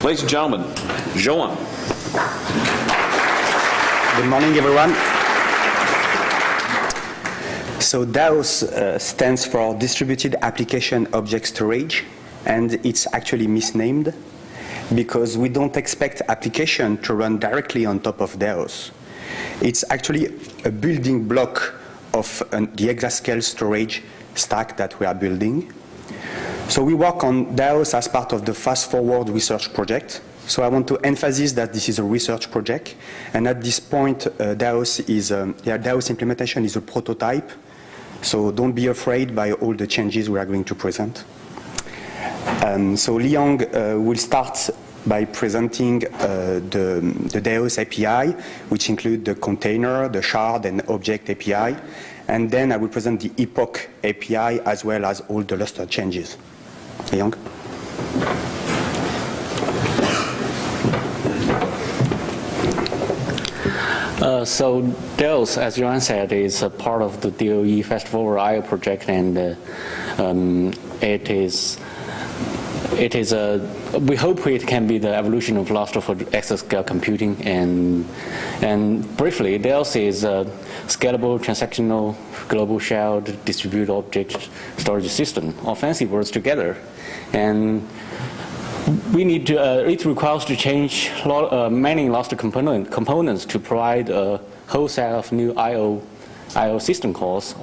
Ladies and gentlemen, Johann. Good morning, everyone. So DAOS stands for Distributed Application Object Storage, and it's actually misnamed because we don't expect application to run directly on top of DAOS. It's actually a building block of the exascale storage stack that we are building. So we work on DAOS as part of the Fast Forward research project. So I want to emphasize that this is a research project, and at this point, DAOS implementation is a prototype. So don't be afraid by all the changes we are going to present. So Liang will start by presenting the DAOS API, which include the container, the shard, and object API. And then I will present the Epoch API as well as all the Lustre changes. Liang. So DAOS, as Johann said, is a part of the DOE Fast Forward IO project, and we hope it can be the evolution of Lustre for exascale computing. And briefly, DAOS is a scalable, transactional, global shared distributed object storage system, or fancy words together. And it requires to change many Lustre components to provide a whole set of new IO system calls.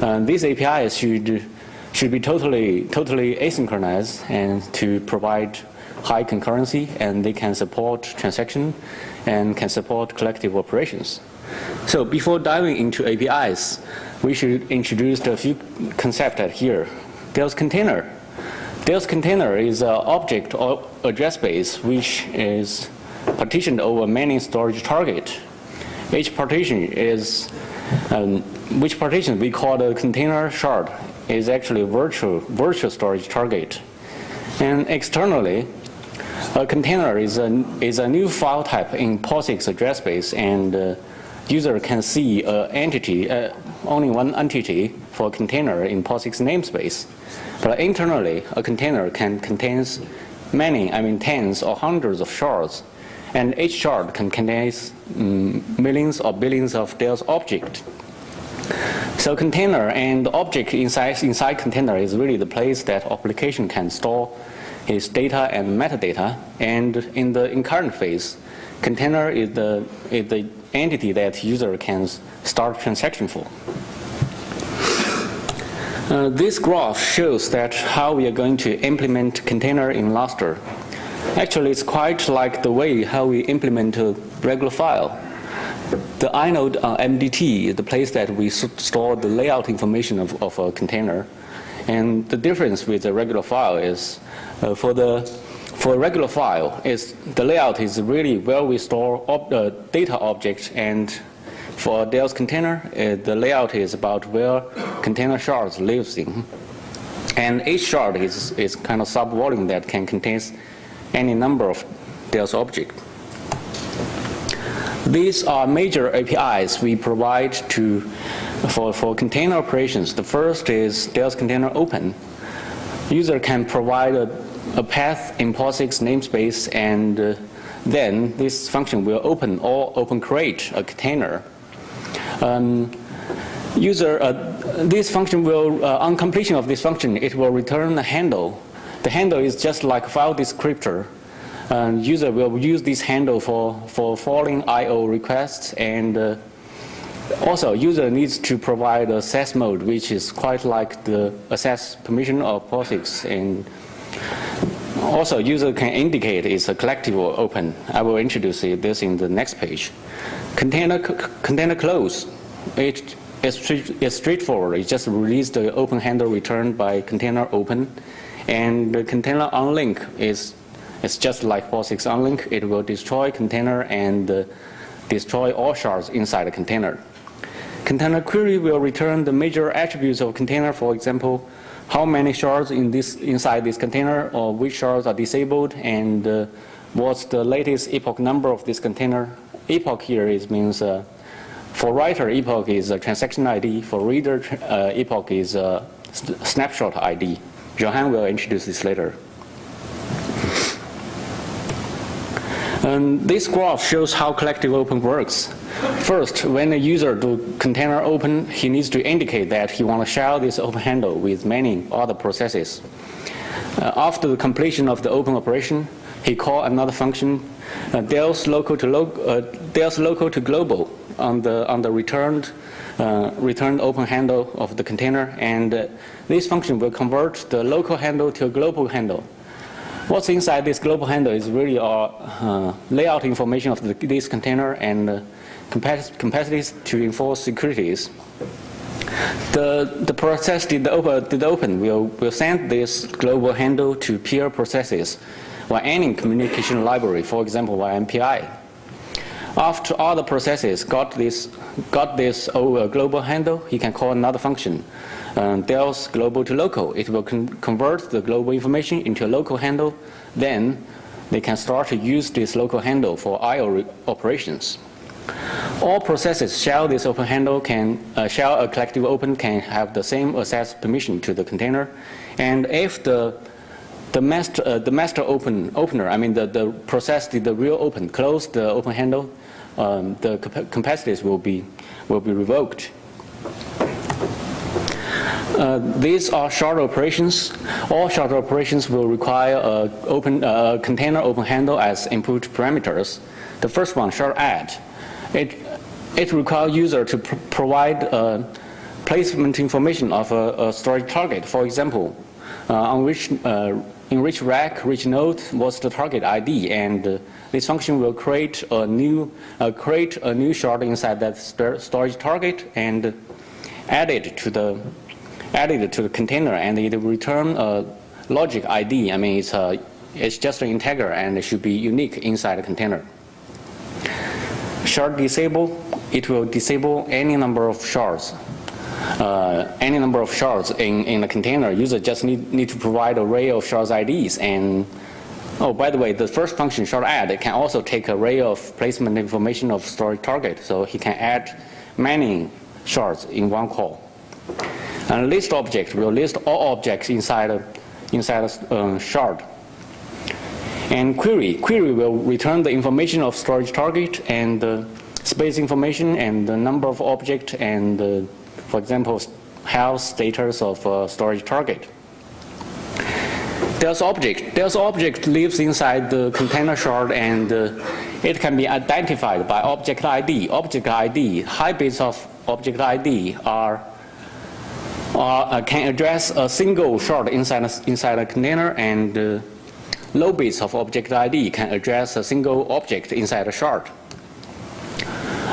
These APIs should be totally asynchronous and to provide high concurrency, and they can support transaction and can support collective operations. So before diving into APIs, we should introduce a few concepts here. DAOS container. DAOS container is an object or address space which is partitioned over many storage targets. Each partition is, which partition we call the container shard, is actually a virtual storage target. And externally, a container is a new file type in POSIX address space, and user can see only one entity for a container in POSIX namespace. But internally, a container can contain tens or hundreds of shards, and each shard can contain millions or billions of DAOS objects. So container and object inside container is really the place that application can store its data and metadata. And in the current phase, container is the entity that user can start transaction for. This graph shows that how we are going to implement container in Lustre. Actually, it's quite like the way how we implement a regular file. The inode MDT is the place that we store the layout information of a container. And the difference with a regular file is for a regular file, the layout is really where we store data objects, and for a DAOS container, the layout is about where container shards lives in. And each shard is kind of sub-volume that can contain any number of DAOS objects. These are major APIs we provide for container operations. The first is DAOS container open. User can provide a path in POSIX namespace, and then this function will open or open create a container. This function will, on completion of this function, it will return a handle. The handle is just like a file descriptor. User will use this handle for following I/O requests, and also user needs to provide a access mode, which is quite like the access permission of POSIX. And also user can indicate it's a collective or open. I will introduce this in the next page. Container close. It's straightforward. It just release the open handle returned by container open, and the container unlink it's just like POSIX unlink. It will destroy container and destroy all shards inside the container. Container query will return the major attributes of container. For example, how many shards inside this container, or which shards are disabled, and what's the latest epoch number of this container. Epoch here means for writer, epoch is a transaction ID. For reader, epoch is a snapshot ID. Johann will introduce this later. And this graph shows how collective open works. First, when a user do container open, he needs to indicate that he wants to share this open handle with many other processes. After the completion of the open operation, he calls another function, DAOS local to global on the returned open handle of the container, and this function will convert the local handle to a global handle. What's inside this global handle is really our layout information of this container and capacities to enforce securities. The process did open will send this global handle to peer processes by any communication library, for example, by MPI. After other processes got this global handle, he can call another function, DAOS global to local. It will convert the global information into a local handle. Then they can start to use this local handle for I/O operations. All processes share this open handle share a collective open can have the same access permission to the container, and if the master opener, I mean the process did the real open, close the open handle, the capacities will be revoked. These are shard operations. All shard operations will require a container open handle as input parameters. The first one, shard add. It requires user to provide placement information of a storage target. For example, in which rack, which node was the target ID, and this function will create a new shard inside that storage target and add it to the container, and it will return a logic ID. I mean, it's just an integer and it should be unique inside the container. Shard disable, it will disable any number of shards. Any number of shards in a container. User just need to provide array of shards IDs. And oh, by the way, the first function, shard add, it can also take array of placement information of storage target, so he can add many shards in one call. And list object will list all objects inside a shard. And query will return the information of storage target and the space information and the number of object and for example, health status of storage target. DAOS object lives inside the container shard, and it can be identified by object ID. Object ID, high bits of object ID can address a single shard inside a container, and low bits of object ID can address a single object inside a shard.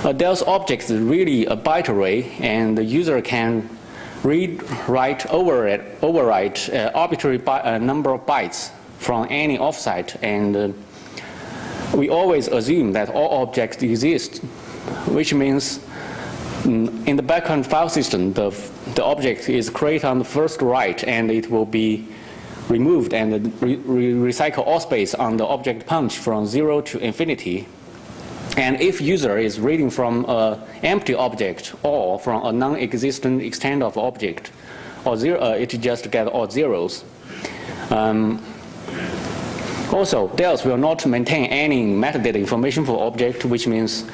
A DAOS object is really a byte array, and the user can read, write, overwrite arbitrary number of bytes from any offsite, and we always assume that all objects exist, which means in the backend file system, the object is created on the first write, and it will be removed and recycle all space on the object punch from 0 to infinity. And if user is reading from an empty object or from a non-existent extent of object, or it just get all zeros. Also, DAOS will not maintain any metadata information for object, which means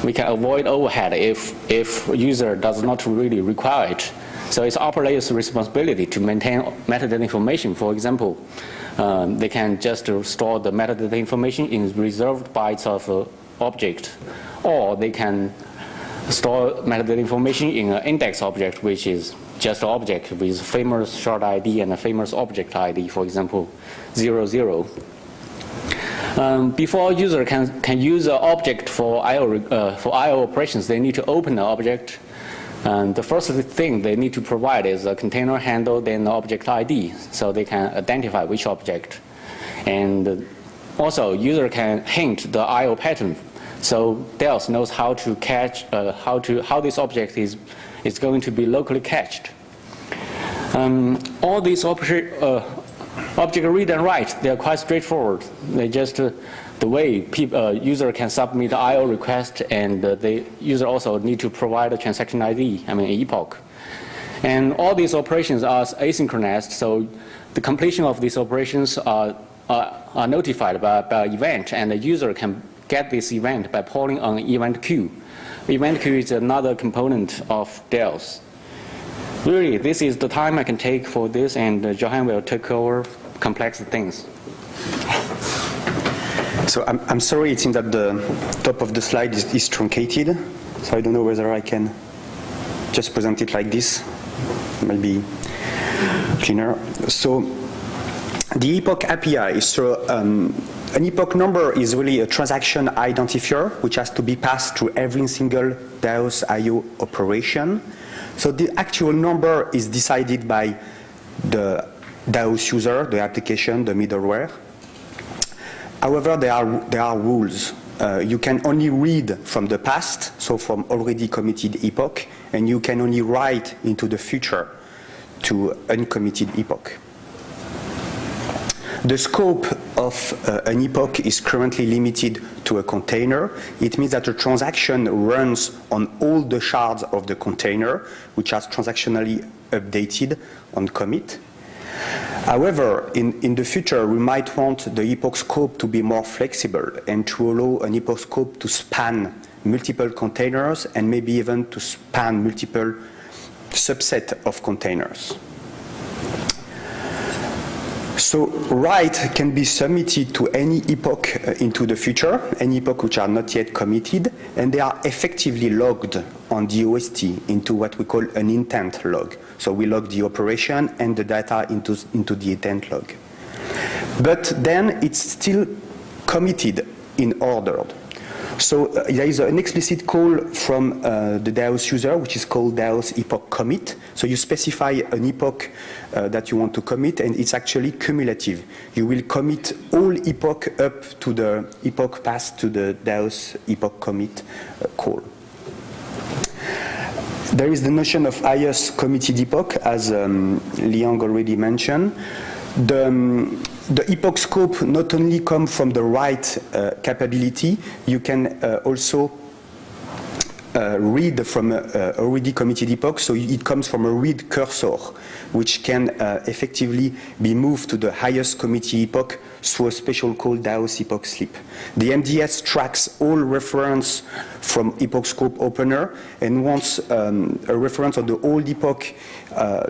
we can avoid overhead if user does not really require it. So it's operator's responsibility to maintain metadata information. For example, they can just store the metadata information in reserved bytes of object, or they can store metadata information in an index object, which is just an object with famous shard ID and a famous object ID, for example, 00. Before user can use an object for I/O operations, they need to open the object. And the first thing they need to provide is a container handle, then the object ID, so they can identify which object. And also, user can hint the I/O pattern, so DAOS knows how to catch, how this object is going to be locally cached. All these object read and write, they are quite straightforward. They just the way user can submit the I/O request, and the user also need to provide a transaction ID, I mean epoch. And all these operations are asynchronous, so the completion of these operations are are notified by event, and the user can get this event by polling on event queue. Event queue is another component of DAOS. Really, this is the time I can take for this, and Johann will take over complex things. So I'm sorry, it seems that the top of the slide is truncated, so I don't know whether I can just present it like this, maybe cleaner. So the Epoch API, so an epoch number is really a transaction identifier which has to be passed through every single DAOS IO operation. So the actual number is decided by the DAOS user, the application, the middleware. However, there are rules. You can only read from the past, so from already committed epoch, and you can only write into the future to uncommitted epoch. The scope of an epoch is currently limited to a container. It means that a transaction runs on all the shards of the container, which are transactionally updated on commit. However, in the future, we might want the epoch scope to be more flexible and to allow an epoch scope to span multiple containers and maybe even to span multiple subset of containers. So write can be submitted to any epoch into the future, any epoch which are not yet committed, and they are effectively logged on the OST into what we call an intent log. So we log the operation and the data into the intent log. But then it's still committed in order. So there is an explicit call from the DAOS user, which is called DAOS epoch commit. So you specify an epoch that you want to commit, and it's actually cumulative. You will commit all epoch up to the epoch passed to the DAOS epoch commit call. There is the notion of highest committed epoch, as Liang already mentioned. The epoch scope not only comes from the write capability, you can also read from already committed epoch, so it comes from a read cursor, which can effectively be moved to the highest committed epoch through a special call DAOS epoch slip. The MDS tracks all reference from epoch scope opener, and once a reference of the old epoch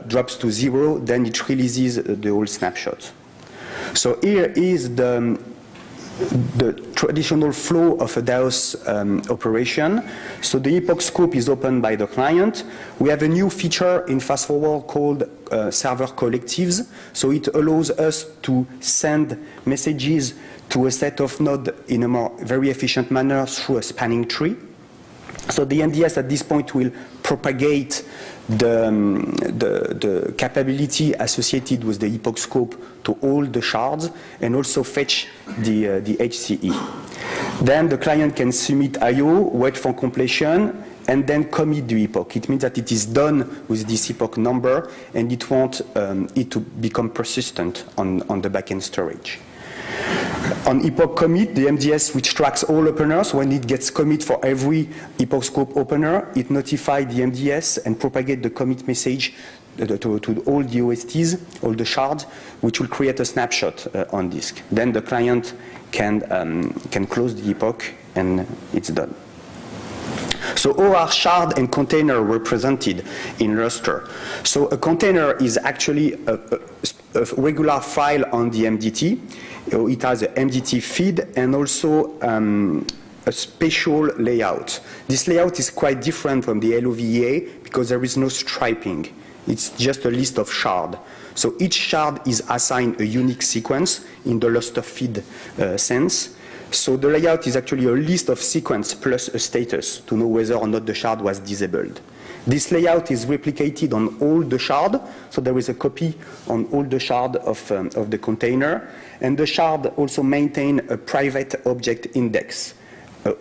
drops to 0, then it releases the whole snapshot. So here is the traditional flow of a DAOS operation. So the epoch scope is opened by the client. We have a new feature in Fast Forward called server collectives. So it allows us to send messages to a set of nodes in a very efficient manner through a spanning tree. So the MDS at this point will propagate the capability associated with the epoch scope to all the shards and also fetch the HCE. Then the client can submit IO, wait for completion, and then commit the epoch. It means that it is done with this epoch number, and it wants it to become persistent on the backend storage. On epoch commit, the MDS, which tracks all openers, when it gets commit for every epoch scope opener, it notifies the MDS and propagates the commit message to all the OSTs, all the shards, which will create a snapshot on disk. Then the client can close the epoch, and it's done. So all our shard and container represented in Lustre. So a container is actually a regular file on the MDT. It has an MDT feed and also a special layout. This layout is quite different from the LOVEA because there is no striping. It's just a list of shards. So each shard is assigned a unique sequence in the Lustre feed sense. So the layout is actually a list of sequence plus a status to know whether or not the shard was disabled. This layout is replicated on all the shards, so there is a copy on all the shards of the container, and the shard also maintain a private object index,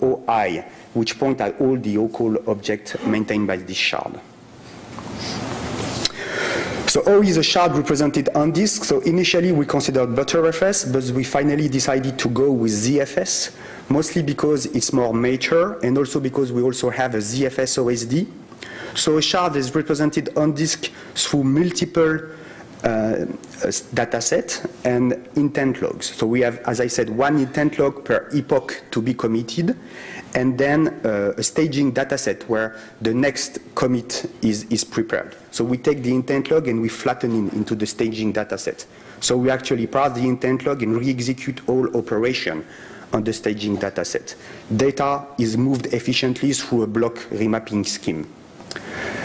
OI, which point at all the local objects maintained by this shard. So how is a shard represented on disk? So initially we considered Btrfs, but we finally decided to go with ZFS, mostly because it's more mature and also because we also have a ZFS OSD. So a shard is represented on disk through multiple data set and intent logs. So we have, as I said, one intent log per epoch to be committed, and then a staging data set where the next commit is prepared. So we take the intent log and we flatten it into the staging data set. So we actually parse the intent log and re-execute all operation on the staging data set. Data is moved efficiently through a block remapping scheme.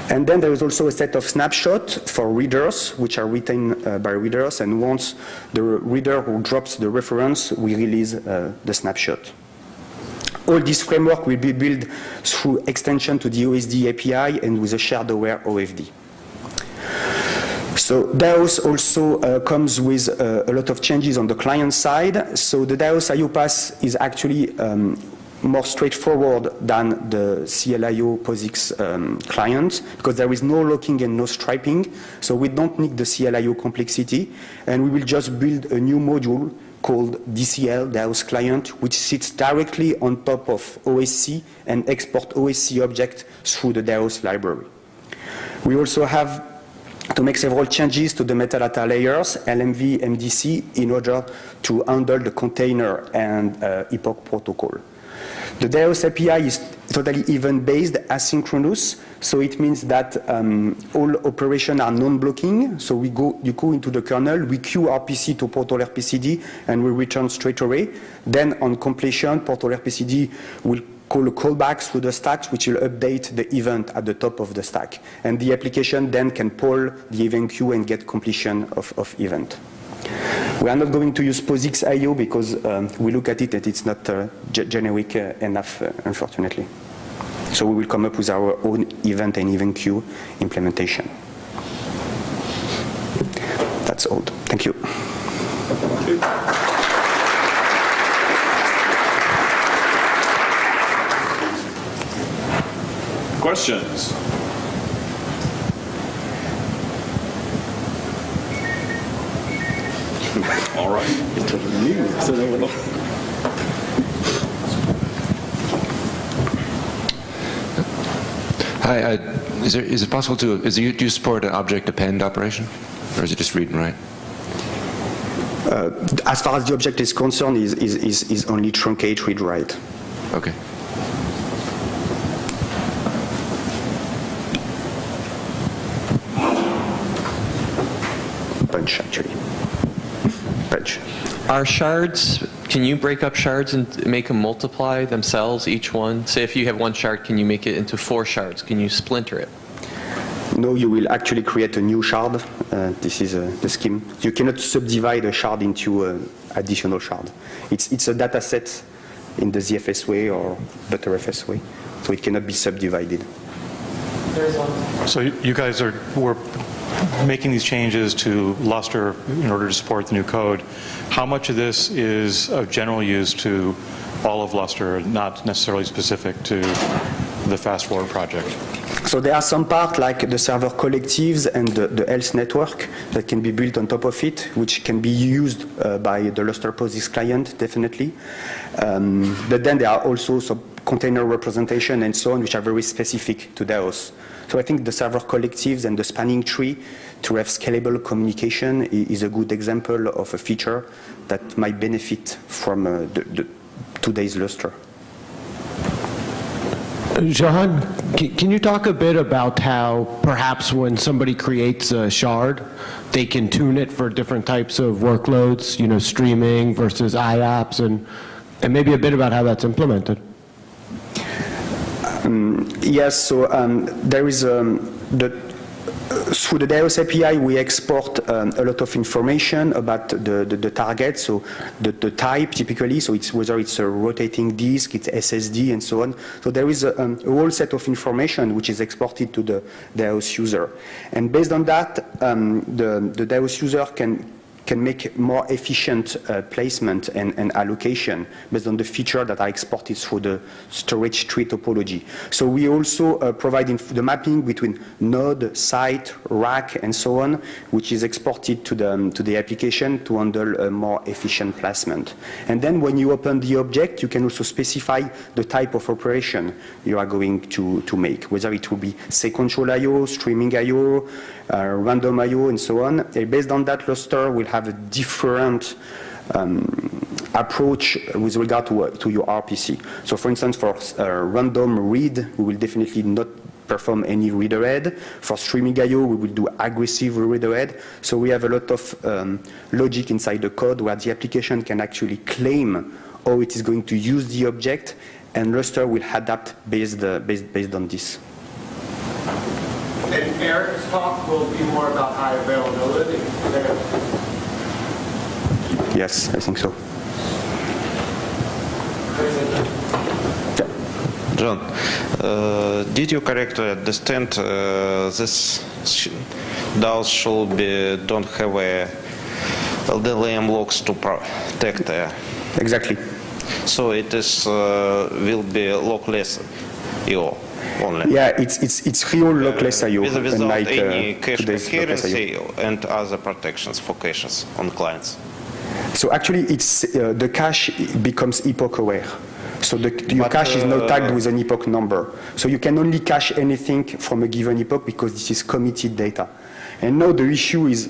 And then there is also a set of snapshots for readers, which are written by readers, and once the reader who drops the reference, we release the snapshot. All this framework will be built through extension to the OSD API and with a shared aware OFD. So DAOS also comes with a lot of changes on the client side. So the DAOS IO Pass is actually more straightforward than the CLIO POSIX client, because there is no locking and no striping, so we don't need the CLIO complexity, and we will just build a new module called DCL, DAOS client, which sits directly on top of OSC and export OSC object through the DAOS library. We also have to make several changes to the metadata layers, LMV, MDC, in order to handle the container and Epoch protocol. The DAOS API is totally event-based, asynchronous, so it means that all operations are non-blocking. So you go into the kernel, we queue RPC to portal RPCD, and we return straight away. Then on completion, portal RPCD will call a callback through the stacks, which will update the event at the top of the stack. And the application then can poll the event queue and get completion of event. We are not going to use POSIX IO because we look at it and it's not generic enough, unfortunately. So we will come up with our own event and event queue implementation. That's all. Thank you. Questions? All right. Hi, is it possible to, do you support an object append operation? Or is it just read and write? As far as the object is concerned, is only truncate, read, write. Okay. Bunch, actually. Bunch. Are shards, can you break up shards and make them multiply themselves, each one? Say if you have one shard, can you make it into 4 shards? Can you splinter it? No, you will actually create a new shard. This is the scheme. You cannot subdivide a shard into an additional shard. It's a data set in the ZFS way or ButterFS way, so it cannot be subdivided. So you guys were making these changes to Lustre in order to support the new code. How much of this is of general use to all of Lustre, not necessarily specific to the Fast Forward project? So there are some parts like the server collectives and the health network that can be built on top of it, which can be used by the Lustre POSIX client, definitely. But then there are also some container representation and so on, which are very specific to DAOS. So I think the server collectives and the spanning tree to have scalable communication is a good example of a feature that might benefit from the today's Lustre. Johann, can you talk a bit about how perhaps when somebody creates a shard, they can tune it for different types of workloads, you know, streaming versus IOPS, and maybe a bit about how that's implemented? Yes, so there is through the DAOS API, we export a lot of information about the target, so the type typically, so it's whether it's a rotating disk, it's SSD, and so on. So there is a whole set of information which is exported to the DAOS user. And based on that, the DAOS user can can make more efficient placement and allocation based on the feature that are exported through the storage tree topology. So we also provide the mapping between node, site, rack, and so on, which is exported to the application to handle a more efficient placement. And then when you open the object, you can also specify the type of operation you are going to make, whether it will be sequential I/O, streaming I/O, random I/O, and so on. And based on that, Lustre will have a different approach with regard to your RPC. So for instance, for random read, we will definitely not perform any read ahead. For streaming I/O, we will do aggressive read ahead. So we have a lot of logic inside the code where the application can actually claim how it is going to use the object, and Lustre will adapt based on this. And Eric's talk will be more about high availability. Yes, I think so. John, did you correctly understand this DAOs don't have a LDLM logs to protect? Exactly. So it is will be lockless IO only. Yeah, it's real lockless I/O, Without unlike any cache today's lockless I/O. coherency and other protections for caches on clients. So actually, it's the cache becomes epoch aware. So your cache is now tagged with an epoch number. So you can only cache anything from a given epoch because this is committed data. And now the issue is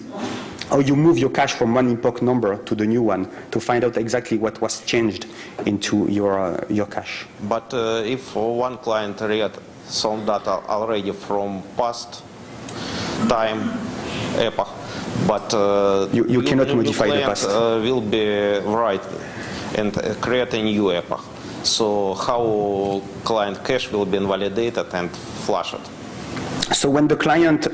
how you move your cache from one epoch number to the new one to find out exactly what was changed into your cache. But if one client read some data already from past time epoch, but you cannot modify the client, past. Will be right and create a new epoch. So how client cache will be invalidated and flushed? So when the client,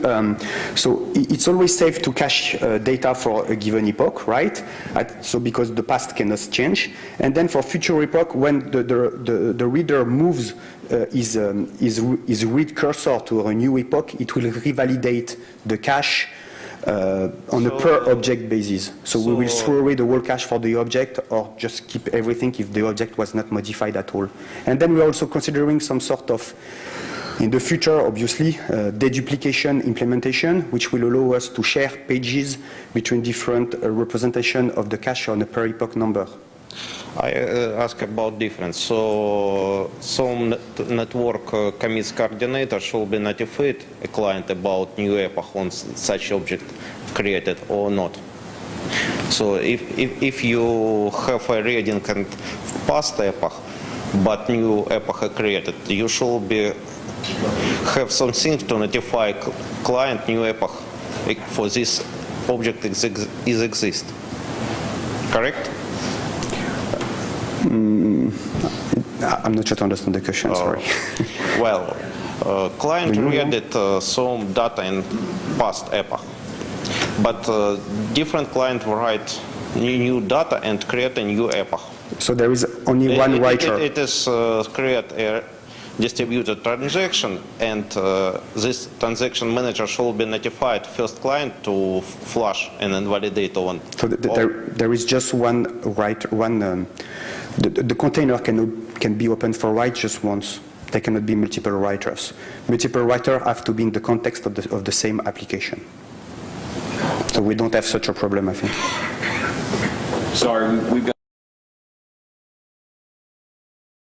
so it's always safe to cache data for a given epoch, right? So because the past cannot change. And then for future epoch, when the reader moves his read cursor to a new epoch, it will revalidate the cache on a per object basis. So we will throw away the whole cache for the object or just keep everything if the object was not modified at all. And then we're also considering some sort of, in the future, obviously, deduplication implementation, which will allow us to share pages between different representation of the cache on a per epoch number. I ask about difference. So some network commits coordinator should be notified a client about new epoch on such object created or not. So if you have a reading and past epoch, but new epoch created, you should be have something to notify client new epoch for this object is exist. Correct? I'm not sure to understand the question, sorry. Well, client read some data in past epoch, but different client write new data and create a new epoch. So there is only one writer. It is create a distributed transaction, and this transaction manager should be notified first client to flush and invalidate one. So there is just one write, the container can be opened for write just once. There cannot be multiple writers. Multiple writers have to be in the context of the same application. So we don't have such a problem, I think. Sorry, we've got